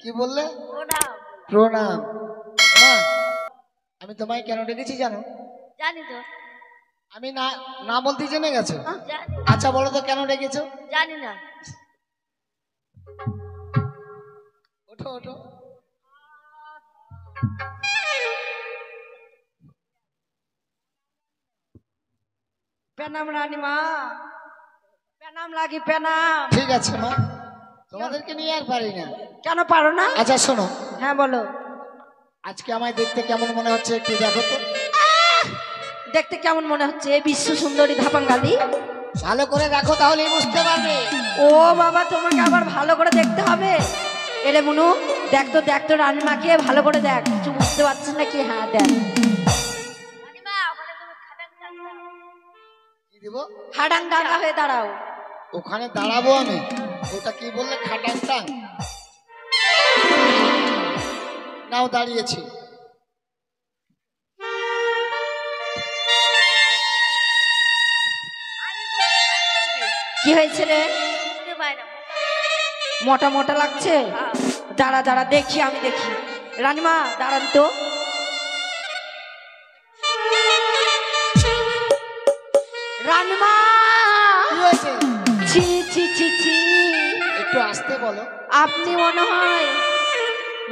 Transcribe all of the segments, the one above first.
কি বললে? প্রণাম। মা, আমি তোমায় কেন ডেকেছি জানো? জানি তো। আমি না না বলতে জেনে গেছো? আচ্ছা বলো তো কেন ডেকেছো? জানি না। ওঠো ওঠো। প্রণাম রানীমা, প্রণাম লাগি, প্রণাম। ঠিক আছে মা, তোমাদেরকে নিয়ে আর পারি না। কেন পারো না? আচ্ছা শোনো, হ্যাঁ বলো। আজকে আমায় দেখতে কেমন মনে হচ্ছে একটু দেখো তো। দেখতে কেমন মনে হচ্ছে? বিশ্ব সুন্দরী ধাপাঙ্গালি। ভালো করে দেখো তাহলেই বুঝতে পারবে। ও বাবা, তোমাকে আবার ভালো করে দেখতে হবে? এরে মুনু, দেখ তো রানীমাকে ভালো করে দেখ। কিছু বুঝতে পারছিস নাকি? হ্যাঁ দেখ। কি দিব? হাডাং ডাঙ্গা হয়ে দাঁড়াও। ওখানে দাঁড়াবো আমি? ওটা কি বললে? খাটাংটা? নাও দাঁড়িয়েছি। কি হয়েছে রে? মোটা মোটা লাগছে? দাঁড়া দাঁড়া, দেখি আমি দেখি। রানীমা দাঁড়ান তো। রানীমা, কি হয়েছে? ছি ছি ছি ছি, একটু আসতে বলো। আপনি মনে হয়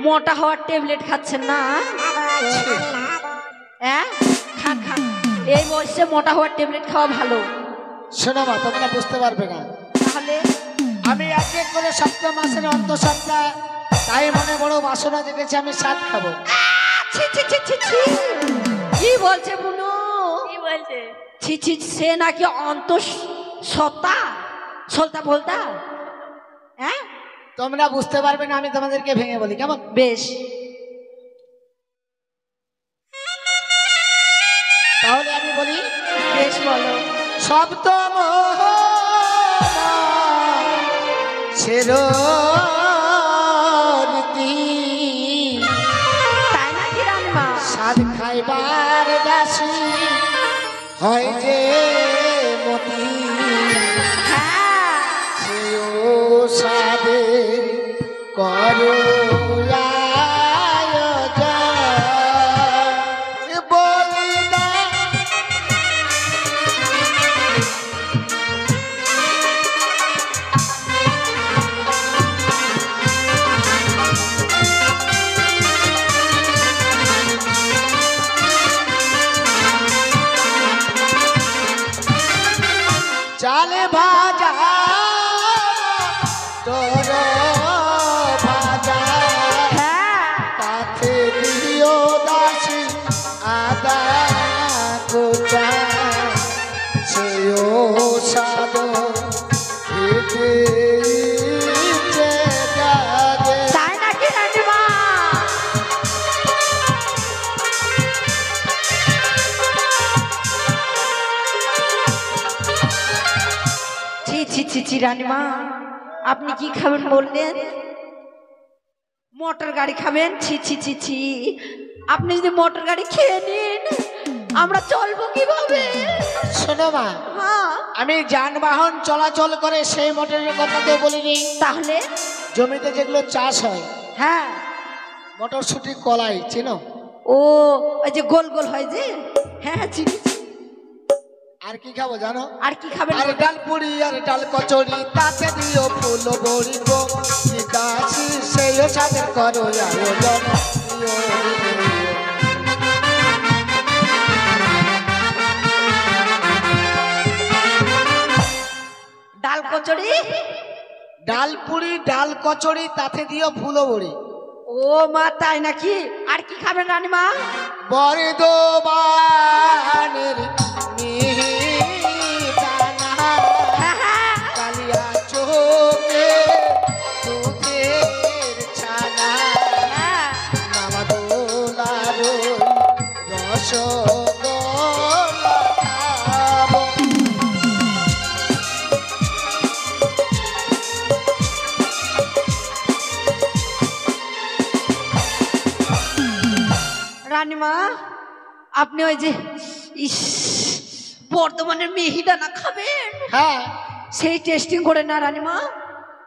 মোটা হওয়ার ট্যাবলেট খাচ্ছেন না? হ্যাঁ, খান খান। এই বয়সে মোটা হওয়ার ট্যাবলেট খাওয়া ভালো। শোনো মা, তোমরা বুঝতে পারবে না। তাহলে আমি এক এক করে সপ্তাহ মাসের অন্ত সপ্তাহ, তাই মনে বড় বাসনা জেগেছে, আমি সাত খাবো। ছি ছি ছি ছি ছি, কি বলছে বুনু? কি বলছে? ছি ছি, সে নাকি সত্তা সলতা বলতা। হ্যাঁ, তোমরা বুঝতে পারবে না, আমি তোমাদেরকে ভেঙে বলি কেমন? বেশ, তাহলে আমি বলি। বেশ বলো। সপ্তম তাই নাকি রানীমা? সাদ খাইবার দাসী হয় যে মতি, হ্যাঁ, সেও সাদের করো চালে ভাজা তোর ভাজা, হ্যাঁ, তাতে দিও দাসী আদা কোচা, সেও সাদ খেতে ইচ্ছে জাগে। তাই নাকি রানীমা? ছি ছি ছি ছি, রানীমা আপনি কি খাবেন বললেন? মোটর গাড়ি খাবেন? ছি ছি ছি ছি, আপনি যদি মোটর গাড়ি খেয়ে নিন, আমরা চলবো কিভাবে? শোনো মা, হ্যাঁ, আমি যানবাহন চলাচল করে সেই মোটরের কথা তো বলিনি। তাহলে? জমিতে যেগুলো চাষ হয়, হ্যাঁ, মটরশুটি, কলাই, চিনো? ও, ওই যে গোল গোল হয় যে, হ্যাঁ হ্যাঁ চিনি। আর কি খাবো জানো? আর কি খাবেন? আর ডাল পুরি আর ডাল কচুরি, তাতে দিও ফুল বড়ি গো, কি দাসী সেও সাদের করো আয়োজন। ডাল কচুরি, ডাল পুরি ডাল কচুরি, তাতে দিও ফুল বড়ি। ও মা, তাই নাকি? আর কি খাবেন রানীমা? বর্ধমানের মিহিদানা, হ্যাঁ হ্যাঁ, কালিয়া চোখে দুধের ছানা, হ্যাঁ, নামাদোলার রসগোল্লা খাবো। রানীমা আপনি ওই যে ইস বর্ধমানের মিহিদানা খাবেন? হ্যাঁ, সেই টেস্টিং করে না রানীমা?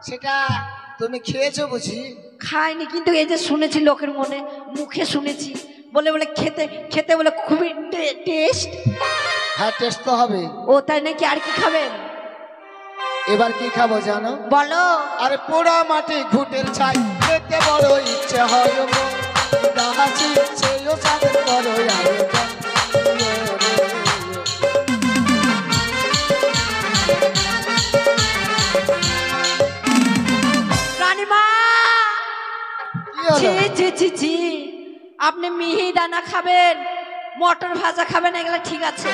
সেটা তুমি খেয়েছো বুঝি? খাইনি, কিন্তু এই যে শুনেছি লোকের মনে মুখে শুনেছি, বলে বলে খেতে খেতে বলে খুবই টেস্ট। হ্যাঁ, টেস্ট তো হবে। ও তাই নাকি? আর কি খাবেন? এবার কি খাবো জানো? বলো। আরে পোড়া মাটি ঘুটের ছাই খেতে বড় ইচ্ছে হয় গো, হাসি সেও সাথে করো আয়োজন। রানীমা, কি হলো? ছি ছি ছি ছি, আপনি মিহি দানা খাবেন, মটর ভাজা খাবেন, এগুলো ঠিক আছে,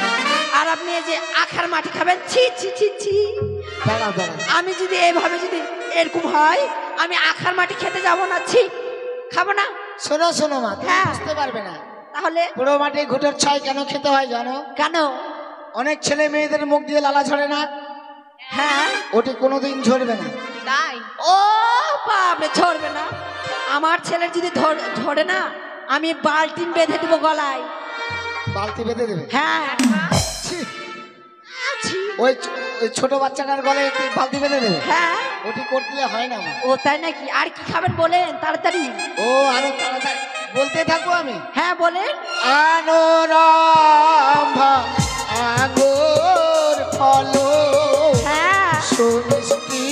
আর আপনি এই যে আখার মাটি খাবেন, ছি ছি ছি ছি। দাঁড়াও দাঁড়াও, আমি যদি এইভাবে যদি এরকম হয়, আমি আখার মাটি খেতে যাব না, ছি, খাবো না। শোনো শোনো মা, তুমি হ্যাঁ। বুঝতে পারবে না। তাহলে পোড়ো মাটি ঘুটের ছাই কেন খেতে হয় জানো? কেন? অনেক ছেলে মেয়েদের মুখ দিয়ে লালা ঝরে না, হ্যাঁ, ওটি কোনোদিন ঝরবে না। তাই ও বাপরে, ঝরবে না? আমার ছেলের যদি ঝরে না, আমি বালতিন বেঁধে দেবো গলায়। বালতি বেঁধে দেবে? হ্যাঁ, ছি, ছি। ওই ওই ছোট বাচ্চাটার গলায় একটি বালতি বেঁধে দেবে? হ্যাঁ, ওটি করতে হয় না মা। ও তাই নাকি? আর কি খাবেন বলেন তাড়াতাড়ি। ও আরো তাড়াতাড়ি বলতে থাকবো আমি। হ্যাঁ বলেন। আনোরম্ভা আঙ্গুর ফল হ্যাঁ, সুমিষ্টি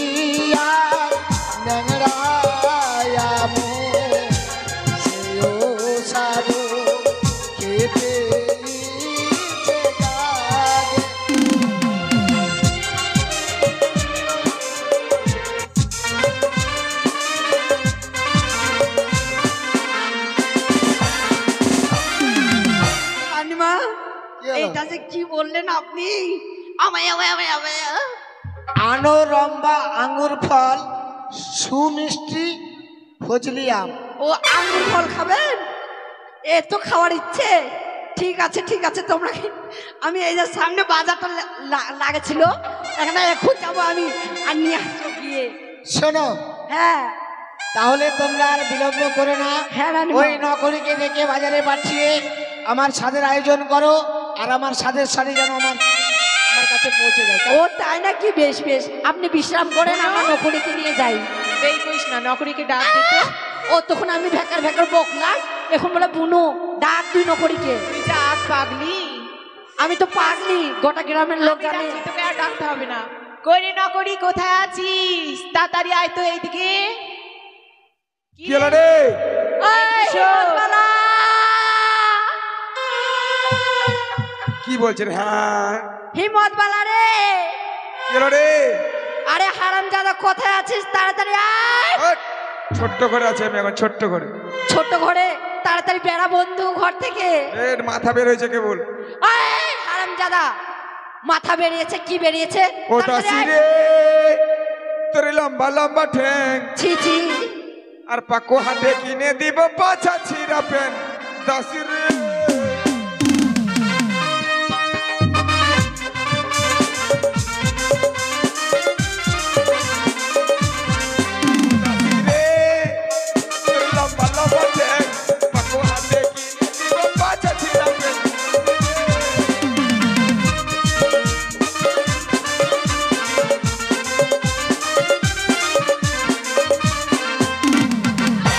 আর ন্যাংরায়াম সেও সাধু খেতে ইচ্ছে জাগে। রানীমা, কি হলো? এইটা যে কি বললেন আপনি? আমায় আমায় আমায় আমায়। আনোরম্ভা আঙ্গুর ফল সুমিষ্টি ফজলি আম। ও আঙ্গুর ফল খাবেন? এ তো খাওয়ার ইচ্ছে। ঠিক আছে ঠিক আছে, তোমরা আমি এই যে সামনে বাজারটা লাগেছিল, এখানে এখন যাবো আমি, আর নিয়ে আসবো গিয়ে। শোনো, হ্যাঁ তাহলে তোমরা আর বিলম্ব করো না। হ্যাঁ রানীমা। ওই নকরিকে ডেকে বাজারে পাঠিয়ে আমার স্বাদের আয়োজন করো, আর আমার স্বাদের শাড়ি যেন আমার আমার কাছে পৌঁছে যায়। ও তাই নাকি? বেশ বেশ, আপনি বিশ্রাম করেন, আমার নকরিকে নিয়ে যাই। এই কইস না, নকরিকে ডাক দিতে। ও তখন আমি ভেকার ভেকার বকলাম, এখন বলে বুনু ডাক তুই নকরিকে। তুই ডাক পাগলি, আমি তো পাগলি, গোটা গ্রামের লোক আমি জানে। ডাকছি, তোকে আর ডাকতে হবে না। কইরে নকরি, কোথায় আছিস? তাড়াতাড়ি আয় তো এইদিকে। কি হলো রে? এই হিম্মতবালা! কি বলছেন? হ্যাঁ, হিম্মতবালা রে! কি হলো রে? আরে হারামজাদা, কোথায় আছিস? তাড়াতাড়ি আয়। ওঠ, ছোট্ট ঘরে আছে আমি এখন, ছোট্ট ঘরে। ছোট ঘরে? তাড়াতাড়ি বেড়া বন্ধু ঘর থেকে। এর মাথা বের হয়েছে কেবল। এই হারামজাদা, মাথা বেরিয়েছে? কি বেরিয়েছে? ও তাড়াতাড়ি দাসি আয়। রে, তোর লম্বা লম্বা ঠ্যাং ছি ছি, আর পাকো হাতে কিনে দিব পাছা ছিঁড়া পেন। দাসি রে, দাসি রে, তোর লম্বা লম্বা ঠ্যাং পাকো হাতে কিনে দিব পাছা ছিঁড়া পেন।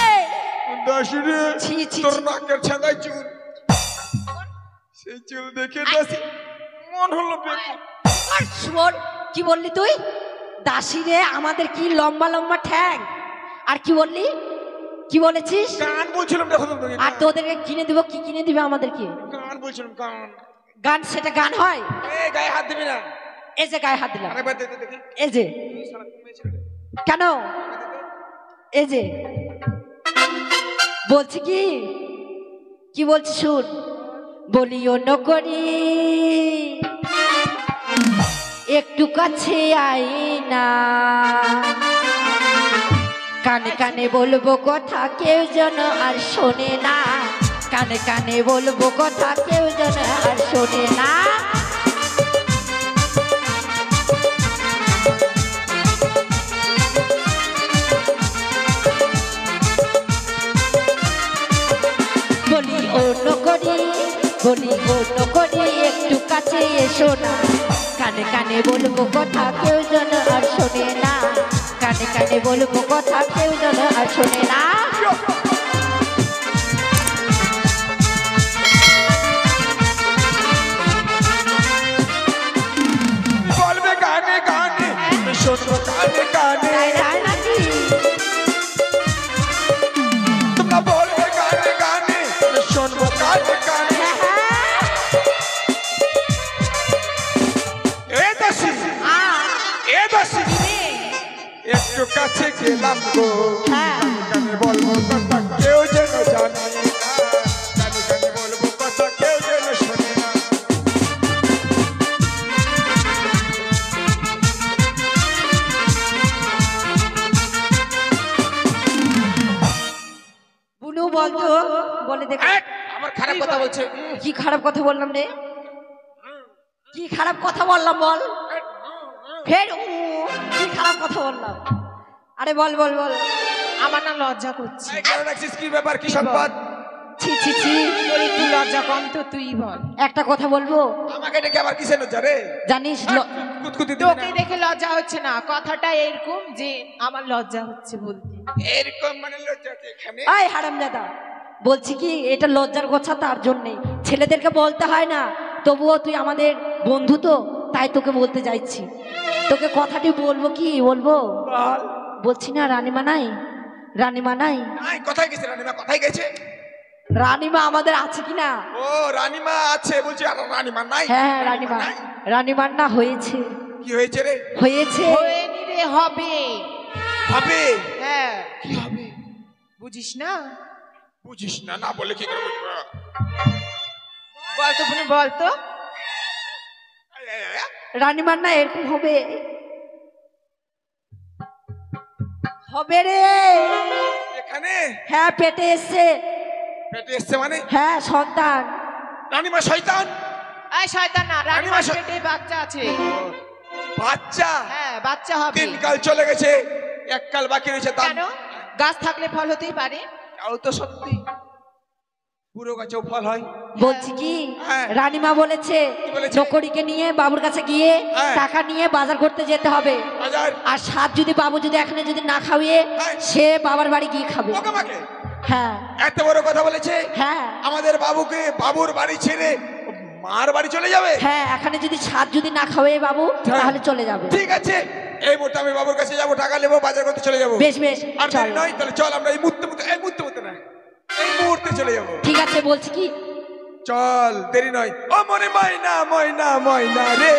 এই, দাসি রে, ছি, ছি, তোর ছি। নাকের ছাঁদায় চুল, সেই চুল দেখে দাসি মন হলো বেকুব। আর শোন, কি বললি তুই? দাসী রে, আমাদের কি লম্বা লম্বা ঠ্যাং? আর কি বললি? কি বলেছিস? গান বলছিলাম, দেখো তো তোকে, আর তোদেরকে কিনে দিব? কি কিনে দিবে আমাদেরকে? গান বলছিলাম, গান। গান? সেটা গান হয়? এই গায়ে হাত দিবি না। এই যে গায়ে হাত দিলাম, আরেকবার দে তো দেখি। এই যে। তুই শালা ঘুমিয়ে ছিলি রে। কেন? দে তো। এই যে বলছি কি বলছি শুন। বলিও নকরি, একটু কাছে আই না, কানে কানে বলবো কথা কেউ যেন আর শোনে না, কানে কানে বলবো কথা কেউ যেন আর শোনে না। বলি ও নকরি, বলি ও নকরি, একটু কাছে এসো না, কানে কানে বলবো কথা কেউ যেন আর শোনে না, কানে কানে বলবো কথা কেউ যেন আর শোনে না। বলবে গানে গানে শুনবো কানে কানে। তাই নয় নাকি? তোমরা বলবে গানে গানে শুনবো কানে কানে। এ দাসী এ দাসী একটু কাছে গেলাম গো, হ্যাঁ। কানে বলবো কথা কেউ যেন জানে না, কানে কানে বলবো কথা কেউ যেন শোনে না। বুনু বলতো, বলে দেখ। আমার খারাপ কথা বলছে। কি খারাপ কথা বললাম রে? কি খারাপ কথা বললাম বল? ফের কি খারাপ কথা বললাম? আরে বল বল বল। আমার না লজ্জা করছে। এই কেন রাখছিস? কি ব্যাপার, কি সংবাদ? ছি ছি ছি, তোর একটু লজ্জা কম তো, তুই বল। একটা কথা বলবো? আমাকে ডেকে আবার কিসের লজ্জা রে? জানিস কুতকুতি দিবি তোকে না। দেখে লজ্জা হচ্ছে না, কথাটা এরকম যে আমার লজ্জা হচ্ছে বলতে। এরকম মানে লজ্জা কি এখানে? আয় হারামজাদা, বলছি কি এটা লজ্জার কথা, তার জন্যে ছেলেদেরকে বলতে হয় না, তবুও তুই আমাদের বন্ধু তো, তাই তোকে বলতে যাচ্ছি। তোকে কথাটি বলবো, কি বলবো বল। বলছি না, রানীমা নাই, রানীমা নাই। নাই, কোথায় গেছে রানীমা? কোথায় গেছে? রানীমা আমাদের আছে কিনা? ও রানীমা আছে বলছি, আর রানীমা নাই? হ্যাঁ হ্যাঁ, রানীমা, নাই? রানীমার না হয়েছে, কি হয়েছে রে? হয়েছে। হয়নি রে, হবে। হবে? হ্যাঁ, কি হবে? বুঝিস না? বুঝিস না, না বলে কি করে বুঝবো? বলতো বুনু, বলতো। আয়, আয়, আয়। রানীমার না এরকম হবে, হবে রে। এখানে হ্যাঁ, পেটে এসছে। পেটে এসছে মানে? হ্যাঁ, সন্তান। রানীমা শয়তান? এই শয়তান না, রানীমার রানীমা পেটে বাচ্চা আছে। বাচ্চা? হ্যাঁ, বাচ্চা হবে। দিনকাল চলে গেছে, এককাল বাকি রয়েছে। কেন? গাছ থাকলে ফল হতেই পারে। তাও তো সত্যি, পুরো গাছেও ফল হয়। বলছি কি, হ্যাঁ। রানীমা বলেছে কি বলেছে? নকরিকে নিয়ে বাবুর কাছে গিয়ে হ্যাঁ। টাকা নিয়ে বাজার করতে যেতে হবে। বাজার? আর সাত যদি বাবু যদি এখানে যদি না খাওয়িয়ে, হ্যাঁ। সে বাবার বাড়ি গিয়ে খাবে। ওকে মাকে হ্যাঁ এত বড় কথা বলেছে? হ্যাঁ আমাদের বাবুকে বাবুর বাড়ি ছেড়ে মার বাড়ি চলে যাবে? হ্যাঁ, এখানে যদি সাত যদি না খাওয়াই বাবু, হ্যাঁ। তাহলে চলে যাবে। ঠিক আছে, এই মুহূর্তে আমি বাবুর কাছে যাবো, টাকা নেবো, বাজার করতে চলে যাবো। বেশ বেশ, আর চল। দেরি নয়, তাহলে চল আমরা এই মুহূর্তে না, এই মুহূর্তে চলে যাবো। ঠিক আছে, বলছি কি, চল, দেরি নয়। ও মনে ময়না ময়না ময়না রে,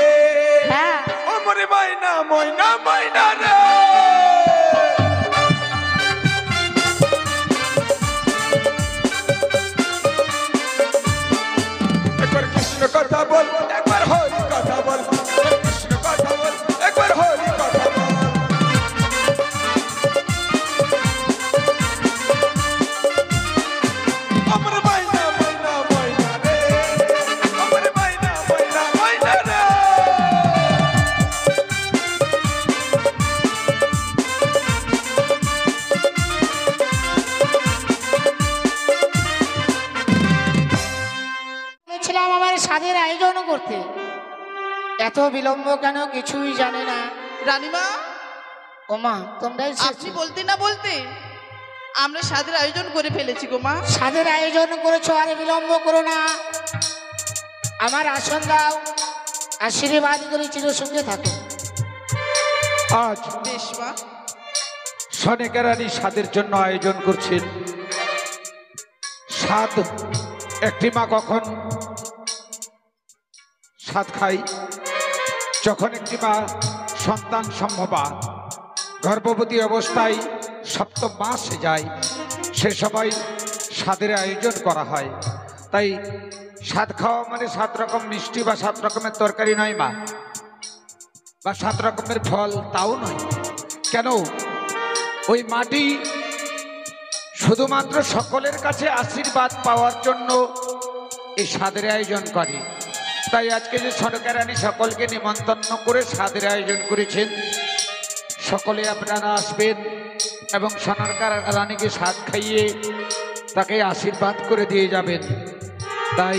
হ্যাঁ ও মনে ময়না ময়না ময়না রে। একবার কৃষ্ণ কথা বল, একবার হরি কথা বল, একবার কৃষ্ণ কথা বল, একবার হরি কথা বল। আমার ময়না ময়না ময়না রে, আমার ময়না ময়না ময়না রে। বলেছিলাম আমার স্বাদের আয়োজন করতে, এত বিলম্ব কেন কিছুই জানে না। রানীমা, ওমা, তোমরাই আপনি বলতে না বলতে আমরা স্বাদের আয়োজন করে ফেলেছি গো মা। স্বাদের আয়োজন করেছো, আর বিলম্ব করো না। আমার আসন দাও, আশীর্বাদ করে চিরসুখে থাকো। আজ বেশ মা। সনেকা রানী স্বাদের জন্য আয়োজন করছেন। স্বাদ, একটি মা কখন স্বাদ খাই? যখন একটি মা সন্তান সম্ভবা, গর্ভবতী অবস্থায় সপ্তম মাসে যায়, সে সময় স্বাদের আয়োজন করা হয়। তাই স্বাদ খাওয়া মানে 7 রকম মিষ্টি বা 7 রকমের তরকারি নয় মা, বা 7 রকমের ফল, তাও নয়। কেন? ওই মাটি শুধুমাত্র সকলের কাছে আশীর্বাদ পাওয়ার জন্য এই স্বাদের আয়োজন করে। তাই আজকে যে সনেকা রানী সকলকে নিমন্ত্রণ করে স্বাদের আয়োজন করেছেন, সকলে আপনারা আসবেন এবং সনেকা রানীকে স্বাদ খাইয়ে তাকে আশীর্বাদ করে দিয়ে যাবেন। তাই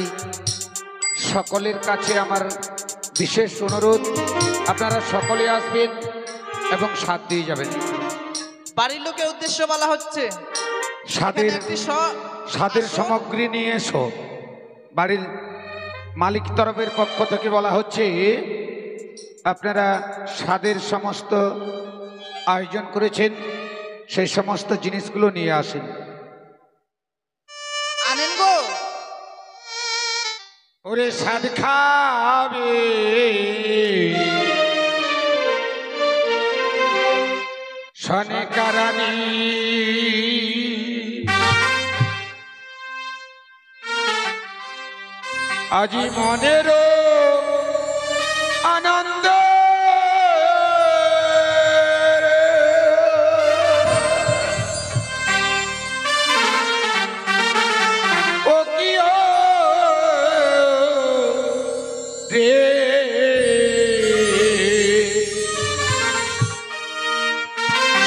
সকলের কাছে আমার বিশেষ অনুরোধ, আপনারা সকলে আসবেন এবং স্বাদ দিয়ে যাবেন। বাড়ির লোকের উদ্দেশ্য বলা হচ্ছে। স্বাদের এখানে একটি স্বাদের সামগ্রী নিয়ে এসো। বাড়ির মালিক তরফের পক্ষ থেকে বলা হচ্ছে আপনারা স্বাদের সমস্ত আয়োজন করেছেন, সেই সমস্ত জিনিসগুলো নিয়ে আসেন। আনেন গো। ওরে স্বাদ খাবে সনেকারানী, আজি মনের আনন্দ ও কি রে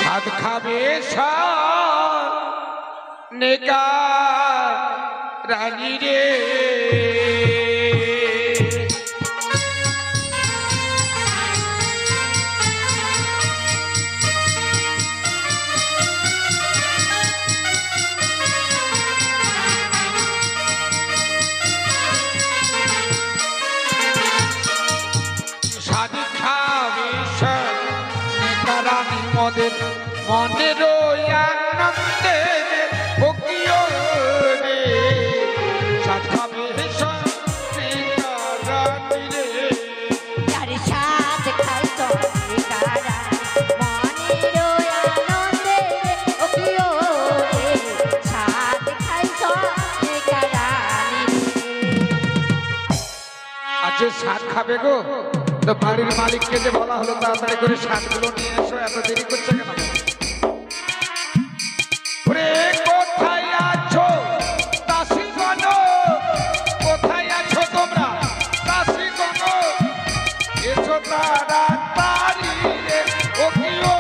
স্বাদ খাবে নেকা রানী রে। মদের মনের আনন্দে ভক্তিও রে সাত খাবে রানী রে। যার সাথ খাই সনেকারা মনের আনন্দে ওকিও রে সাথ খাই সনেকারা। আজ সাত খাবে গো, তো বাড়ির মালিককে যে বলা হলো তাড়াতাড়ি করে শাকগুলো নিয়ে এসো, এত দেরি করছে কেন? ওরে কোথায় আছো দাসীগণ, কোথায় আছো তোমরা দাসীগণ, এসো তাড়াতাড়ি রে ও কি ও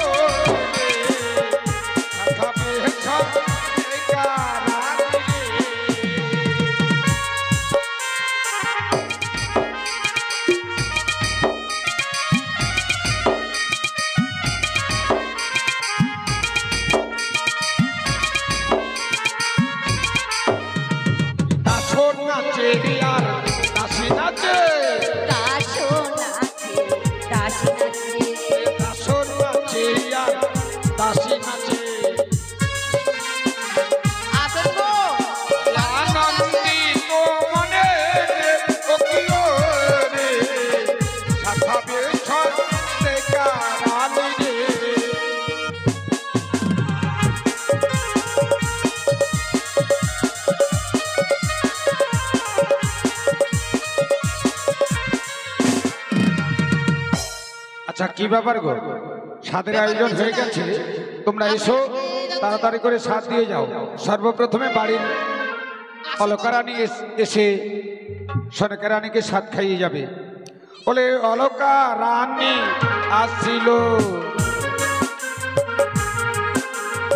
রে খাবে সব আচ্ছা কি ব্যাপার গো, স্বাদের আয়োজন হয়ে গেছে, তোমরা এসো তাড়াতাড়ি করে স্বাদ দিয়ে যাও। সর্বপ্রথমে বাড়ির অলকা রানী এসে সনেকা রানীকে স্বাদ খাইয়ে যাবে। বলে অলকা রানী আসছিল,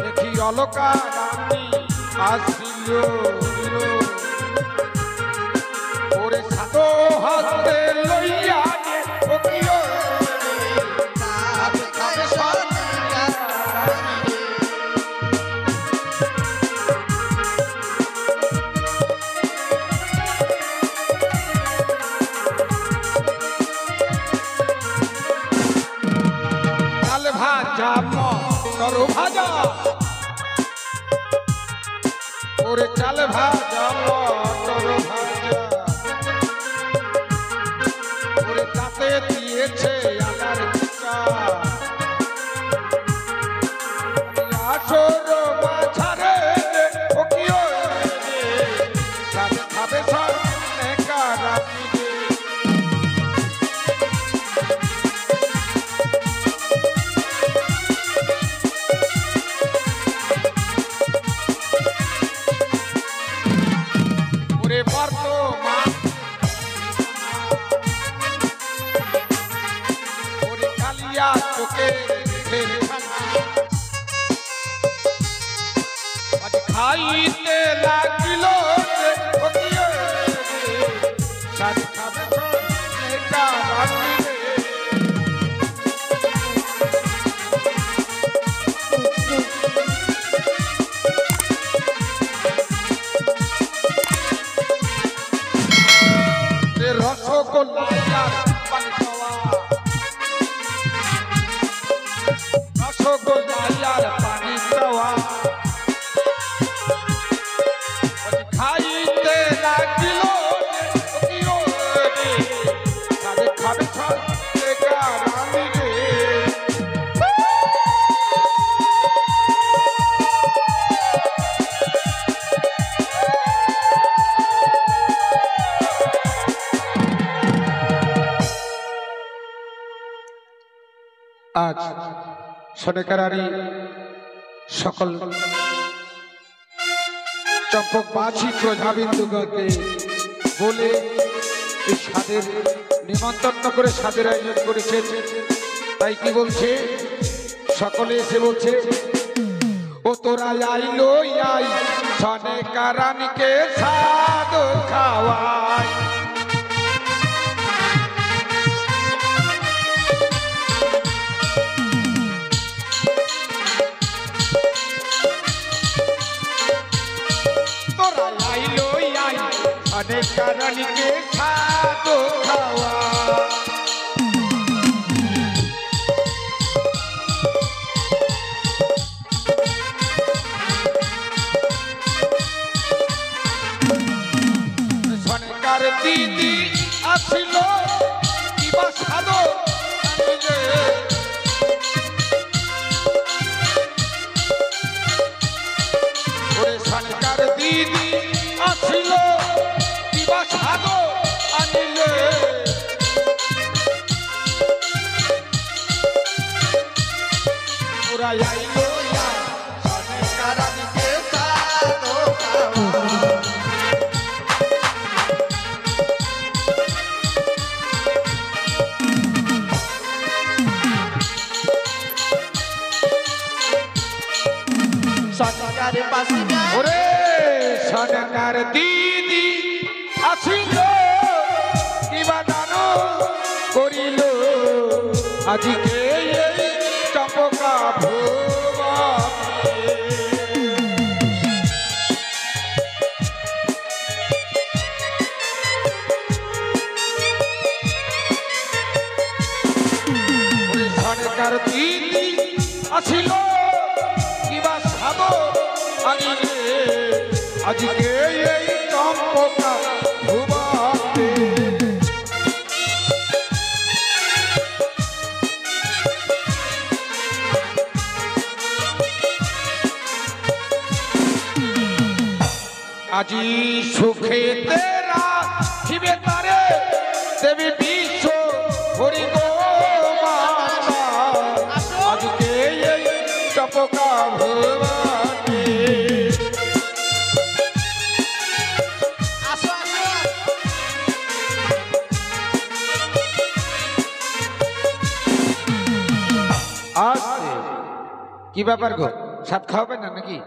দেখি অলকা রানী আসছিল, ওরে সাত হাতে লইয়া ভাজা, ওরে চাল ভাজা মটর ভাজা, ওরে তাতে দিয়েছে আলার পিঠা, আসর মাঝারে ও কি সাথে খাবে সনেকা রানী রে। খাইতে লাগিল গো যাই আর পানি খাওয়া খাইতে লাগিল খাবে খাবে খাবে কারামি রে আজ সনেকারারি সকল চম্পকবাসী প্রজাবিন্দুগণকে বলে এই স্বাদের নিমন্ত্রণ করে স্বাদের আয়োজন করেছে। তাই কি বলছে, সকলে এসে বলছে, ও তোরা আইলো আই সনেকারানিকে স্বাদ খাওয়াই। সনেকারানিকে স্বাদ খাওয়া সনেকার দিদি আসিল কিবা স্বাদ ওরে সনেকার দিদি আসিল সাধো আনিলে ওরা আইলো সনেকারানিকে সাধো সনেকার পাশে ওরে সনেকার দিদি আসিল কিবা দান করিল আজকে এই চম্পকা সরকার দিদি আসিল কিবা সাধ আনিলে আজকে এই চম্পকা ভুবাতে আজি সুখে তেরা শিবে তারে দেবী বিশ্ব হরি গো মাতা আজকে এই চম্পকা ভুবাতে আসছে কি ব্যাপার গো, সাত খাওয়াবে না নাকি?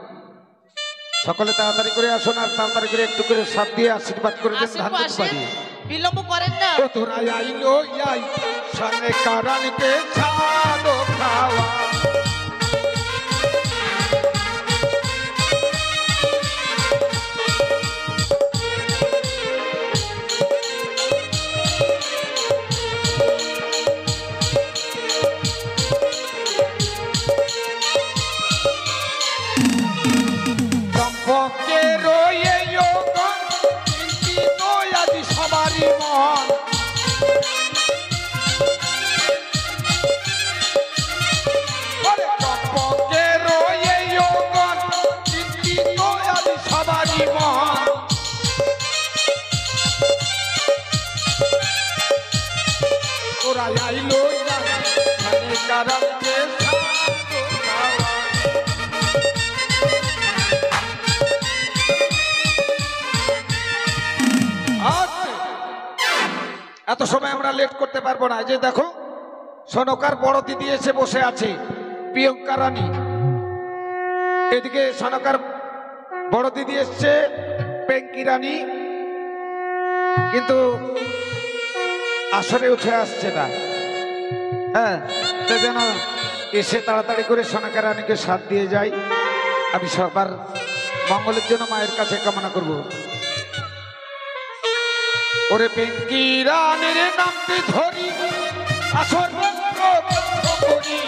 সকলে তাড়াতাড়ি করে আসুন আর তাড়াতাড়ি করে একটু করে সাত দিয়ে আশীর্বাদ করে দেন। ধান বাড়ি বিলম্ব করেন না। ও তোরা আইলো আই সনেকারানিকে ছাদ খাওয়া আইলো সনেকারানিকে এত সময় আমরা লেট করতে পারবো না। যে দেখো সনকার বড় দিদি এসে বসে আছে প্রিয়ঙ্কা রানী, এদিকে সনকার বড় দিদি এসছে পেঙ্কি রানী, কিন্তু আসরে উঠে আসছে না। হ্যাঁ, যেন এসে তাড়াতাড়ি করে সনকা রানীকে সাথ দিয়ে যায়। আমি সবার মঙ্গলের জন্য মায়ের কাছে কামনা করব। ওরে পেঙ্কি রানীর নামটি ধরি আসর করি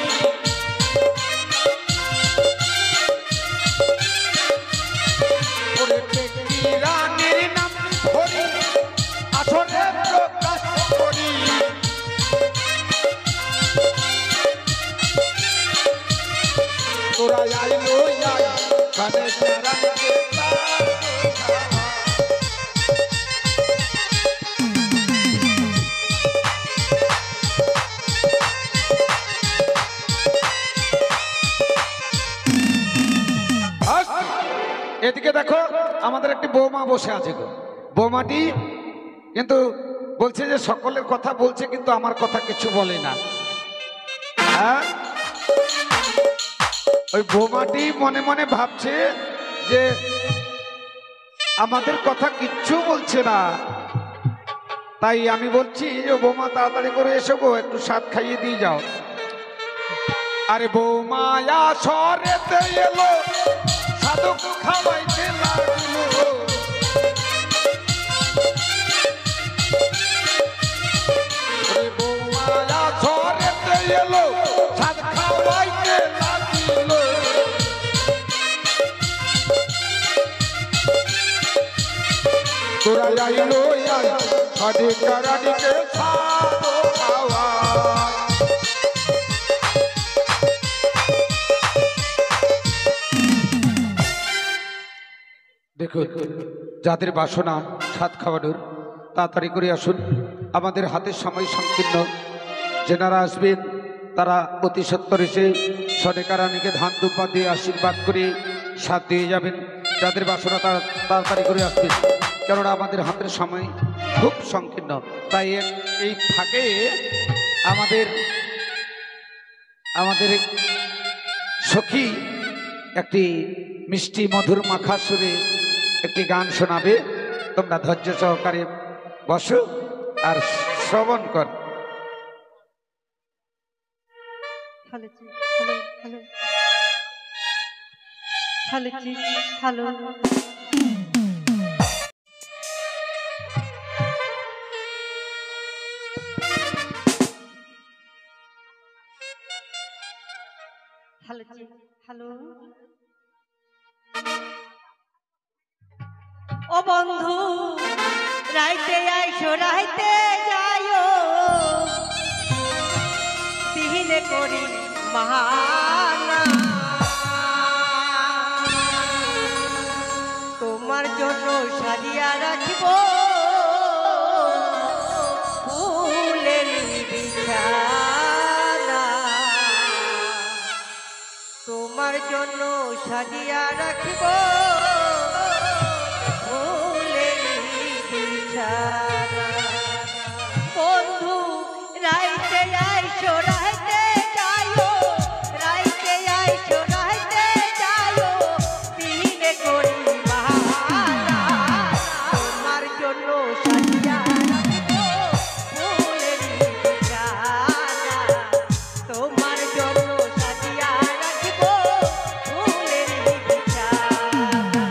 তোরা আইলো আই কানে চারানিকে এদিকে দেখো আমাদের একটি বৌমা বসে আছে গো। বৌমাটি কিন্তু বলছে যে সকলের কথা বলছে কিন্তু আমার কথা কিছু বলে না। হ্যাঁ, ওই বৌমাটি মনে মনে ভাবছে যে আমাদের কথা কিচ্ছু বলছে না। তাই আমি বলছি যে বৌমা তাড়াতাড়ি করে এসো গো, একটু স্বাদ খাইয়ে দিয়ে যাও। আরে বৌমায়া সরেতে এলো সাধক খাওয়াইতে লাগলো, বৌমায়া সরেতে এলো সাধ খাওয়াইতে লাগলো। তোরা আইলো আই সাধে কারানিকে সাধক খাওয়াই। দেখুন, যাদের বাসনা স্বাদ খাওয়ানোর তাড়াতাড়ি করে আসুন, আমাদের হাতের সময় সংকীর্ণ। যেনারা আসবেন তারা অতি সত্বর এসে সনেকারানীকে ধান দুপা দিয়ে আশীর্বাদ করে স্বাদ দিয়ে যাবেন। যাদের বাসনা তারা তাড়াতাড়ি করে আসবেন, কেননা আমাদের হাতের সময় খুব সংকীর্ণ। তাই এই ফাঁকে আমাদের সখী একটি মিষ্টি মধুর মাখা সুরে একটি গান শোনাবে। তোমরা ধৈর্য সহকারে বসো আর শ্রবণ কর। হ্যালো ও বন্ধু, রাইতে আইসো রাইতে যাইও, দিনে করি মাহানা, তোমার জন্য সাজিয়া রাখিব ফুলের বিছানা, তোমার জন্য সাজিয়া রাখিব বন্ধু, রাইতে আইসো রাইতে যাইও, রাইতে আইসো রাইতে যাইও, দিনে করি বাহানা, তোমার জন্য সাজিয়া রাখিব ফুলের বিছানা, তোমার জন্য সাজিয়া রাখিব ফুলের বিছানা।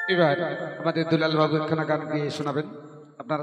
এবার আমাদের দুলাল বাবু একখানা গান গিয়ে শোনাবেন আপনারা।